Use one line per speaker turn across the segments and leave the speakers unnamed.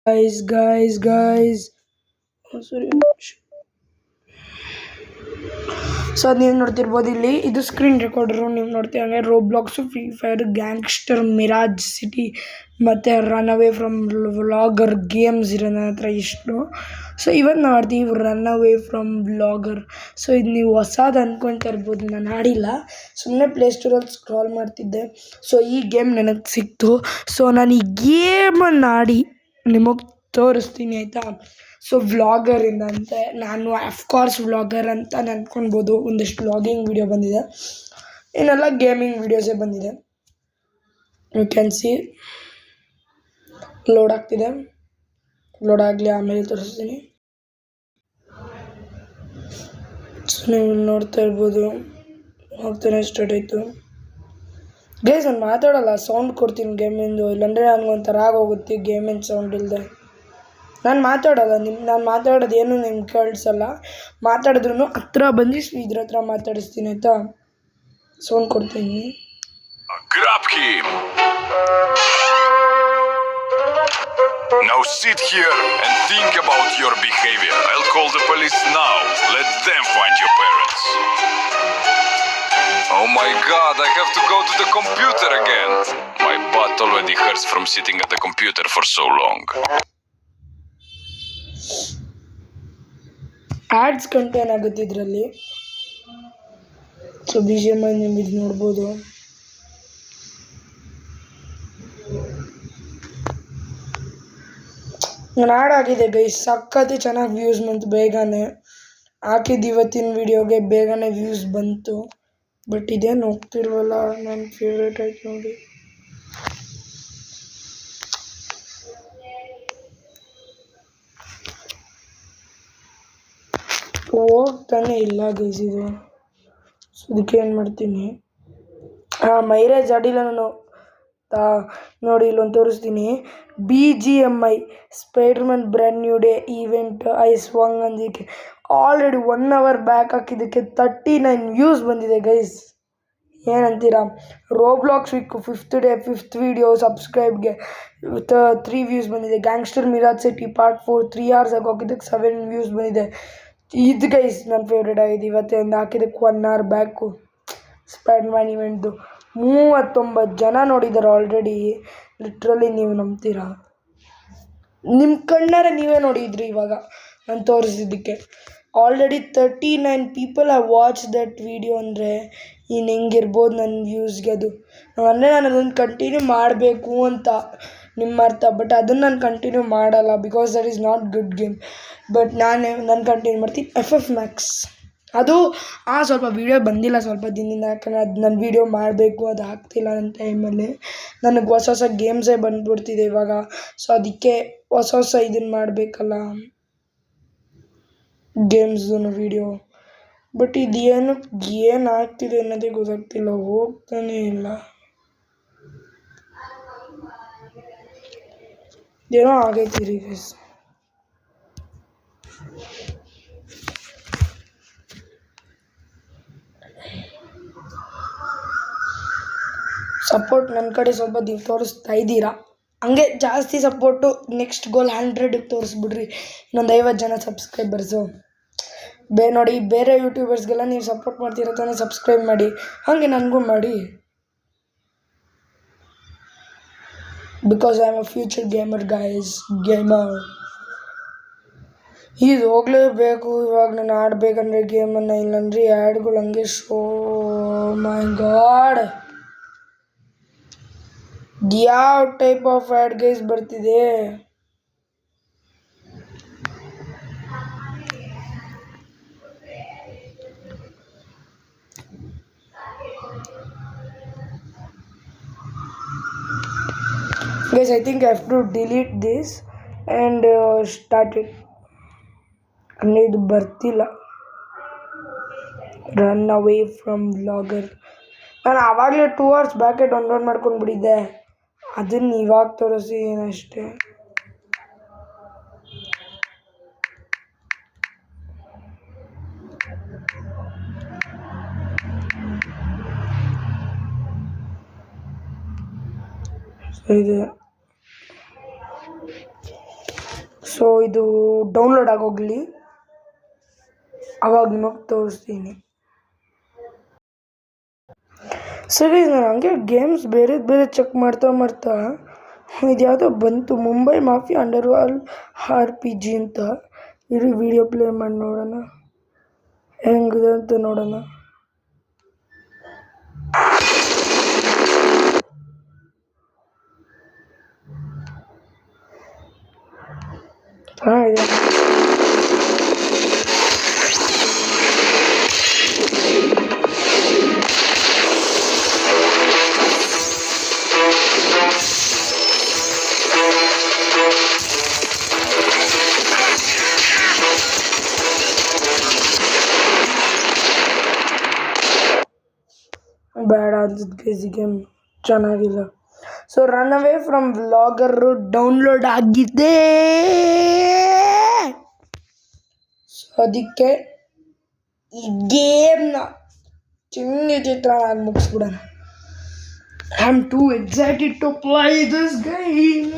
guys. Oh, sorry. So ನೀವು ನೋಡ್ತಿರ್ಬೋದು ಇಲ್ಲಿ ಇದು ಸ್ಕ್ರೀನ್ ರೆಕಾರ್ಡರು ನೀವು ನೋಡ್ತೀರಂಗೆ Roblox free fire gangster mirage city ಮತ್ತು run away from vlogger games ಇರೋ ನನ್ನ ಹತ್ರ ಇಷ್ಟು. ಸೊ ಇವತ್ತು ನಾವು ಆಡ್ತೀವಿ run away from vlogger. So ಇದು ನೀವು ಹೊಸದು ಅಂದ್ಕೊಳ್ತಾ ಇರ್ಬೋದು, ನಾನು ಆಡಿಲ್ಲ, ಸುಮ್ಮನೆ ಪ್ಲೇಸ್ಟೋರಲ್ಲಿ ಸ್ಕ್ರಾಲ್ ಮಾಡ್ತಿದ್ದೆ. ಸೊ ಈ ಗೇಮ್ ನನಗೆ ಸಿಕ್ತು. ಸೊ ನಾನು ಈ ಗೇಮನ್ನು ಆಡಿ ನಿಮಗೆ ತೋರಿಸ್ತೀನಿ ಆಯಿತಾ. ಸೊ ವ್ಲಾಗರಿಂದ ಅಂತೆ ನಾನು ಅಫ್ಕೋರ್ಸ್ ವ್ಲಾಗರ್ ಅಂತ ಅಂದ್ಕೊಳ್ಬೋದು. ಒಂದಷ್ಟು ವ್ಲಾಗಿಂಗ್ ವಿಡಿಯೋ ಬಂದಿದೆ, ಇನ್ನೆಲ್ಲ ಗೇಮಿಂಗ್ ವಿಡಿಯೋಸೇ ಬಂದಿದೆ. ಯು ಕ್ಯಾನ್ ಸಿ ಲೋಡ್ ಆಗ್ತಿದೆ, ಲೋಡ್ ಆಗಲಿ ಆಮೇಲೆ ತೋರಿಸ್ತೀನಿ. ಸೊ ನೀವು ನೋಡ್ತಾ ಇರ್ಬೋದು ಹೋಗ್ತಾನೆ ಸ್ಟಾರ್ಟ್ ಆಯಿತು. ಗೈಸ್ ನಾನು ಮಾತಾಡೋಲ್ಲ, ಸೌಂಡ್ ಕೊಡ್ತೀನಿ ಗೇಮಿಂದು, ಇಲ್ಲಾಂದರೆ ನನಗೊಂಥರ ಆಗೋಗುತ್ತೆ ಗೇಮಿನ ಸೌಂಡ್ ಇಲ್ಲದೆ. ನಾನು ಮಾತಾಡೋಲ್ಲ, ನಾನು ಮಾತಾಡೋದು ಏನು ನಿಮ್ಗೆ ಕೇಳಿಸಲ್ಲ. ಮಾತಾಡಿದ್ರು ಹತ್ರ ಬಂದು ಇದ್ರ ಹತ್ರ ಮಾತಾಡಿಸ್ತೀನಿ ಆಯಿತಾ. ಸೌಂಡ್ ಕೊಡ್ತೀನಿ.
Grab him. Now sit here and think about your behavior. I'll call the police now. Let them find your parents. Oh my god, I have to go to the computer again. My butt already hurts from sitting at the computer for so long.
Ads contain ಆಗುತ್ತೆ ಇದರಲ್ಲಿ. So B G M I ನೀವು ಇದು ನೋಡ್ಬೋದು. ನಾನು ಆಡಾಗಿದೆ guys, ಸಕ್ಕತ್ತೆ ಚೆನ್ನಾಗಿ views ಬಂತು. ಬೇಗನೆ ಹಾಕಿದ್ದು ಇವತ್ತಿನ ವಿಡಿಯೋಗೆ ಬೇಗನೆ ವ್ಯೂಸ್ ಬಂತು. ಬಟ್ ಇದೇನು ಹೋಗ್ತಿಲ್ವಲ್ಲ, ನನ್ನ ಫೇವ್ರೇಟ್ ಆಯ್ತು ನೋಡಿ. ಹೋಗ್ತಾನೆ ಇಲ್ಲ ಗೈಸ್ ಇದು. ಸೊ ಇದಕ್ಕೆ ಏನು ಮಾಡ್ತೀನಿ, ಮೈರೇಜ್ ಆಡಿಲ್ಲ ನಾನು. ನೋಡಿ ಇಲ್ಲೊಂದು ತೋರಿಸ್ತೀನಿ. BGMI Spiderman brand new day event ಐ ಸ್ವಾಂಗ್ ಅಂದಿಕ್ಕೆ ಆಲ್ರೆಡಿ 1 hour ಬ್ಯಾಕ್ ಹಾಕಿದ್ದಕ್ಕೆ 39 ವ್ಯೂಸ್ ಬಂದಿದೆ ಗೈಸ್. ಏನಂತೀರಾ? Roblox week 5th day 5th video ಸಬ್ಸ್ಕ್ರೈಬ್ಗೆ 3 ವ್ಯೂಸ್ ಬಂದಿದೆ. Gangster mirage city part 4 3 hours ಆಗಿ ಹಾಕಿದ್ದಕ್ಕೆ 7 ವ್ಯೂಸ್ ಬಂದಿದೆ. ಇದು ಗೈಸ್ ನನ್ನ ಫೇವ್ರೇಟ್ ಆಗಿದೆ. ಇವತ್ತಿಂದ ಹಾಕಿದ್ದಕ್ಕೆ 1 hour ಬ್ಯಾಕು ಸ್ಪೈಡರ್ಮ್ಯಾನ್ ಇವೆಂಟ್ದು 39 ಜನ ನೋಡಿದ್ದಾರೆ ಆಲ್ರೆಡಿ. ಲಿಟ್ರಲಿ ನೀವು ನಂಬ್ತೀರಾ? ನಿಮ್ಮ ಕಣ್ಣಾರೆ ನೀವೇ ನೋಡಿದ್ರಿ ಇವಾಗ ನಾನು ತೋರಿಸಿದ್ದಕ್ಕೆ. Already 39 people have watch that video ಅಂದರೆ ಇನ್ನು ಹೆಂಗಿರ್ಬೋದು ನನ್ನ ವ್ಯೂಸ್ಗೆ ಅದು. ಅಂದರೆ ನಾನು ಅದನ್ನು ಕಂಟಿನ್ಯೂ ಮಾಡಬೇಕು ಅಂತ ನಿಮ್ಮ ಅರ್ಥ. ಬಟ್ ಅದನ್ನು ನಾನು ಕಂಟಿನ್ಯೂ ಮಾಡಲ್ಲ, because that is not good game. But ನಾನು ಕಂಟಿನ್ಯೂ ಮಾಡ್ತೀನಿ FF Max. ಅದು ಸ್ವಲ್ಪ ವೀಡಿಯೋ ಬಂದಿಲ್ಲ ಸ್ವಲ್ಪ ದಿನದಿಂದ, ಯಾಕಂದರೆ ಅದು ನಾನು ವೀಡಿಯೋ ಮಾಡಬೇಕು, ಅದು ಆಗ್ತಿಲ್ಲ ನನ್ನ ಟೈಮಲ್ಲಿ. ನನಗೆ ಹೊಸ ಗೇಮ್ಸೇ ಬಂದುಬಿಡ್ತಿದೆ ಇವಾಗ. ಸೊ ಅದಕ್ಕೆ ಹೊಸ ಇದನ್ನು ಮಾಡಬೇಕಲ್ಲ ಗೇಮ್ಸ್ದು ವೀಡಿಯೋ. ಬಟ್ ಏನು ಆಗ್ತಿದೆ ಅನ್ನೋದೇ ಗೊತ್ತಾಗ್ತಿಲ್ಲ, ಹೋಗ್ತಾನೆ ಇಲ್ಲ. ಏನೋ ಆಗೈತಿ ರೀ ಗೈಸ್. ಸಪೋರ್ಟ್ ನನ್ನ ಕಡೆ ಸ್ವಲ್ಪ ನೀವು ತೋರಿಸ್ತಾ ಇದ್ದೀರಾ, ಹಂಗೆ ಜಾಸ್ತಿ ಸಪೋರ್ಟು. ನೆಕ್ಸ್ಟ್ ಗೋಲ್ 100ಗೆ ತೋರಿಸ್ಬಿಡ್ರಿ, ಇನ್ನೊಂದು 50 ಜನ ಸಬ್ಸ್ಕ್ರೈಬರ್ಸು. ನೋಡಿ ಬೇರೆ ಯೂಟ್ಯೂಬರ್ಸ್ಗೆಲ್ಲ ನೀವು ಸಪೋರ್ಟ್ ಮಾಡ್ತೀರ ತಾನೇ, ಸಬ್ಸ್ಕ್ರೈಬ್ ಮಾಡಿ, ಹಾಗೆ ನನಗೂ ಮಾಡಿ. Because I am a future gamer guys, gamer. ಇದು ಹೋಗಲೇಬೇಕು ಇವಾಗ ನಾನು ಆಡಬೇಕಂದ್ರೆ ಗೇಮನ್ನು, ಇಲ್ಲಾಂದ್ರೆ ಆ್ಯಡ್ಗಳು ಹಂಗೆ ಶೋ. ಮೈ ಗಾಡ್, ಯಾವ ಟೈಪ್ ಆಫ್ ಆ್ಯಡ್ ಗೈಸ್ ಬರ್ತಿದೆ? Guys, I think I have to delete this and start it. ಅಂದರೆ ಇದು ಬರ್ತಿಲ್ಲ. Run away from vlogger. ನಾನು ಆವಾಗಲೇ 2 hours ಬ್ಯಾಕೆ ಡೌನ್ಲೋಡ್ ಮಾಡ್ಕೊಂಡ್ಬಿಟ್ಟಿದ್ದೆ, ಅದನ್ನು ಇವಾಗ ತೋರಿಸಿದ್ದೀನಿ ಅಷ್ಟೇ. ಇದೆ ಸೊ ಇದು ಡೌನ್ಲೋಡ್ ಆಗೋಗಲಿ, ಅವಾಗ ನಿಮಗೆ ತೋರಿಸ್ತೀನಿ. ಸರಿ, ನಾನು ಹಂಗೆ ಗೇಮ್ಸ್ ಬೇರೆ ಚೆಕ್ ಮಾಡ್ತಾ ಇದು ಯಾವುದೋ ಬಂತು, ಮುಂಬೈ ಮಾಫಿಯಾ ಅಂಡರ್ವರ್ಲ್ಡ್ RPG ಅಂತ. ಇರಿ ವಿಡಿಯೋ ಪ್ಲೇ ಮಾಡಿ ನೋಡೋಣ ಹೆಂಗಿದೆ ಅಂತ ನೋಡೋಣ. ಇದೆ. ಬೇಡ ಅನ್ಸುತ್ತೆ ಗೇಮ್, ಚೆನ್ನಾಗಿಲ್ಲ. So run away from vlogger download ಆಗಿದೆ. ಸೊ ಅದಕ್ಕೆ ಈ ಗೇಮ್ನ ಚಿತ್ರವಾಗಿ ಮುಗಿಸ್ಬಿಡೋಣ. I am too excited to play this game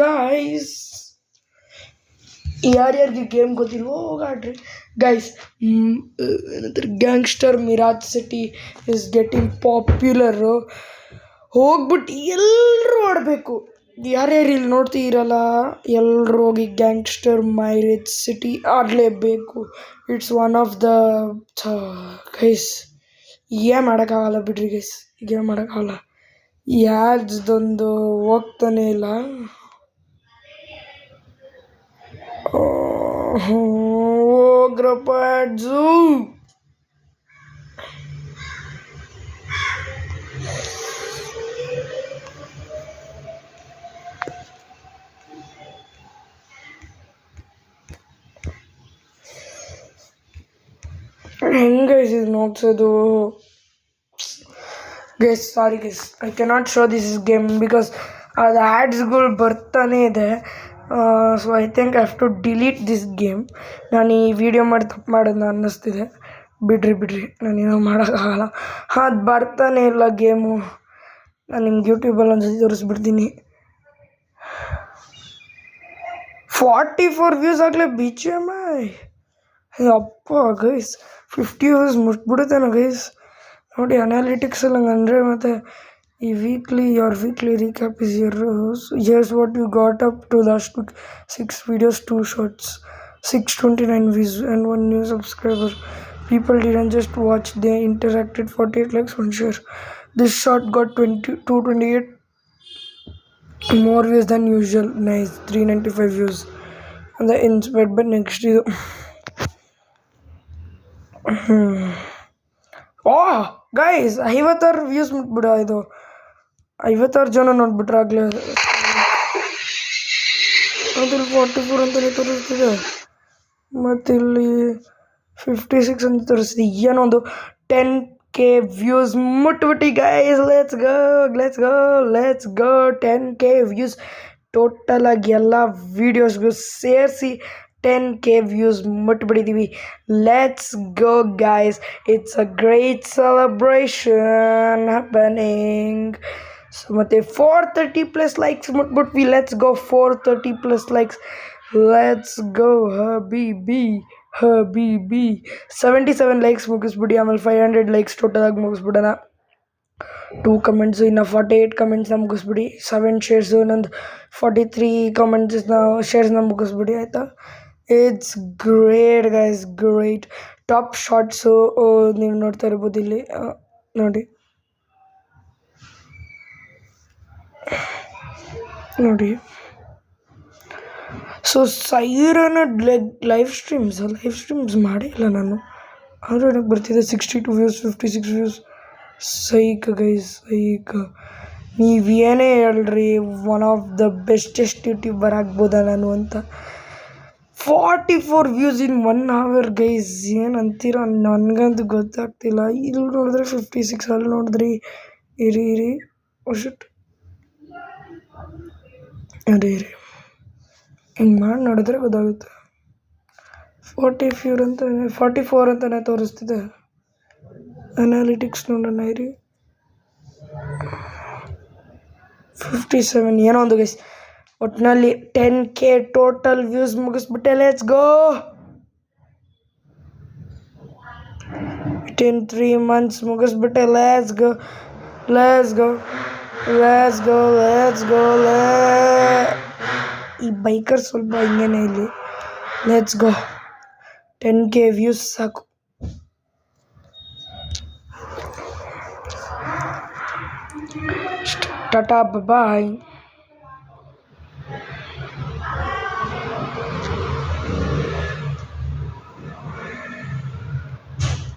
guys. ಯಾರ್ಯಾರಿಗೆ ಗೇಮ್ ಗೊತ್ತಿಲ್ವೋ ಹೋಗಾಡ್ರಿ ಗೈಸ್. ಏನಂತಾರೆ, gangster mirage city is getting popular. ಹೋಗ್ಬಿಟ್ಟು ಎಲ್ಲರೂ ಆಡಬೇಕು. ಯಾರ್ಯಾರು ಇಲ್ಲಿ ನೋಡ್ತೀರಲ್ಲ, ಎಲ್ಲರೂ ಹೋಗಿ ಗ್ಯಾಂಗ್ಸ್ಟರ್ ಮಿರಾಜ್ ಸಿಟಿ ಆಡಲೇಬೇಕು. It's one of the guys. ಏನು ಮಾಡೋಕ್ಕಾಗಲ್ಲ ಬಿಡ್ರಿ ಗೈಸ್, ಗೇಮ್ ಮಾಡೋಕ್ಕಾಗಲ್ಲ. ಯಾರ್ದೊಂದು ಹೋಗ್ತಾನೆ ಇಲ್ಲ. ಹೋಗ್ರಪ್ಪ ಝೂ. ಹೆಂಗೆ ಇದು ನೋಡ್ಸೋದು guys? Sorry guys, I cannot show this game because ಅದು ಆ್ಯಡ್ಸ್ಗಳು ಬರ್ತಾನೆ ಇದೆ. So I think I have to delete this game. ನಾನು ಈ ವಿಡಿಯೋ ಮಾಡಿ ತಪ್ಪು ಮಾಡೋದನ್ನ ಅನ್ನಿಸ್ತಿದೆ. ಬಿಡ್ರಿ ನಾನೇನೋ ಮಾಡೋಕ್ಕಾಗಲ್ಲ. ಅದು ಬರ್ತಾನೆ ಇಲ್ಲ ಗೇಮು. ನಾನು ನಿಮ್ಗೆ ಯೂಟ್ಯೂಬಲ್ಲಿ ಒಂದ್ಸತಿ ತೋರಿಸ್ಬಿಡ್ತೀನಿ. 44 ವ್ಯೂಸ್ ಆಗಲೇ BGMI. ಅಪ್ಪ ಗೈಸ್, 50 ವ್ಯೂಸ್ ಮುಟ್ಬಿಡುತ್ತೇನೋ ಗೈಸ್. ನೋಡಿ ಅನಾಲಿಟಿಕ್ಸಲ್ಲಿ ಹಂಗಂದರೆ, ಮತ್ತು ಈ your weekly recap is here's what you got up to last week. 6 videos, 2 shorts, 629 views and 1 new subscriber. People didn't just watch, they interacted. 48 likes, 1 share. This short got 228 more views than usual. Nice. 395 views. And the inspired by next is guys 56 views ಮುಟ್ಬಿಡ. ಇದು 56 ಜನ ನೋಡ್ಬಿಟ್ರಾಗಲೇ. ಅದ್ರಲ್ಲಿ 44 ಅಂತಲೇ ತೋರಿಸ್ತಿದೆ, ಮತ್ತು ಇಲ್ಲಿ 56 ಅಂತ ತೋರಿಸ್ತಿದೆ. ಏನೊಂದು 10K ವ್ಯೂಸ್ ಮುಟ್ಬಿಟ್ಟು guys. Let's go 10K views. ಟೋಟಲಾಗಿ ಎಲ್ಲ ವೀಡಿಯೋಸ್ಗೂ ಸೇರಿಸಿ 10K ವ್ಯೂಸ್ ಮುಟ್ಬಿಟ್ಟಿದ್ದೀವಿ. Let's go guys, it's a great celebration happening. So ಮತ್ತು 430+ ಲೈಕ್ಸ್ ಮುಟ್ಬಿಟ್ವಿ. Let's go 430+ likes. Let's go ಹಬೀಬಿ. 77 ಲೈಕ್ಸ್ ಮುಗಿಸ್ಬಿಡಿ. ಆಮೇಲೆ 500 ಲೈಕ್ಸ್ ಟೋಟಲಾಗಿ ಮುಗಿಸ್ಬಿಡೋಣ. 2 ಕಮೆಂಟ್ಸು, ಇನ್ನು 48 ಕಮೆಂಟ್ಸ್ನ ಮುಗಿಸ್ಬಿಡಿ. 7 ಶೇರ್ಸು, ನಂದು 43 ಶೇರ್ಸ್ನ ಮುಗಿಸ್ಬಿಡಿ, ಆಯಿತಾ? It's great guys, great. Top shorts ನೀವು ನೋಡ್ತಾ ಇರ್ಬೋದು ಇಲ್ಲಿ, ನೋಡಿ. ಸೊ ಸೈರನ ಲೈವ್ ಸ್ಟ್ರೀಮ್ಸ್ ಮಾಡೇ ಇಲ್ಲ ನಾನು, ಆದರೂ ನನಗೆ ಬರ್ತಿದೆ 62 ವ್ಯೂಸ್, 56 ವ್ಯೂಸ್. ಸೈಕ್ ಗೈಸ್, ಸೈಕ್. ನೀವೇನೇ ಹೇಳ್ರಿ, one of the bestest YouTuber ಆಗ್ಬೋದಾ ನಾನು ಅಂತ. 44 ವ್ಯೂಸ್ ಇನ್ 1 hour ಗೈಸ್, ಏನು ಅಂತೀರ ನನಗಂತೂ ಗೊತ್ತಾಗ್ತಿಲ್ಲ. ಇಲ್ಲಿ ನೋಡಿದ್ರೆ 56, ಅಲ್ಲಿ ನೋಡಿದ್ರಿ ಇರಿ ಶಿಟ್, ಇರಿ ಹಿಂಗೆ ಮಾಡಿ ನೋಡಿದ್ರೆ ಗೊತ್ತಾಗುತ್ತೆ. 44 ಅಂತಲೇ ತೋರಿಸ್ತಿದೆ. ಅನಾಲಿಟಿಕ್ಸ್ ನೋಡೋಣ ಇರಿ. 57 ಏನೋ ಒಂದು ಗೈಸ್, ಒಟ್ಟಿನಲ್ಲಿ 10K ಟೋಟಲ್ ವ್ಯೂಸ್ ಮುಗಿಸ್ಬಿಟ್ಟೆ. Let's go. ವಿತಿನ್ 3 months ಮುಗಿಸ್ಬಿಟ್ಟೆ. Let's go. ಈ ಬೈಕರ್ ಸ್ವಲ್ಪ ಹಿಂಗೇನೆ ಇಲ್ಲಿ. Let's go. 10K ವ್ಯೂಸ್ ಸಾಕು. ಟಾಟಾ ಬಾಯ್.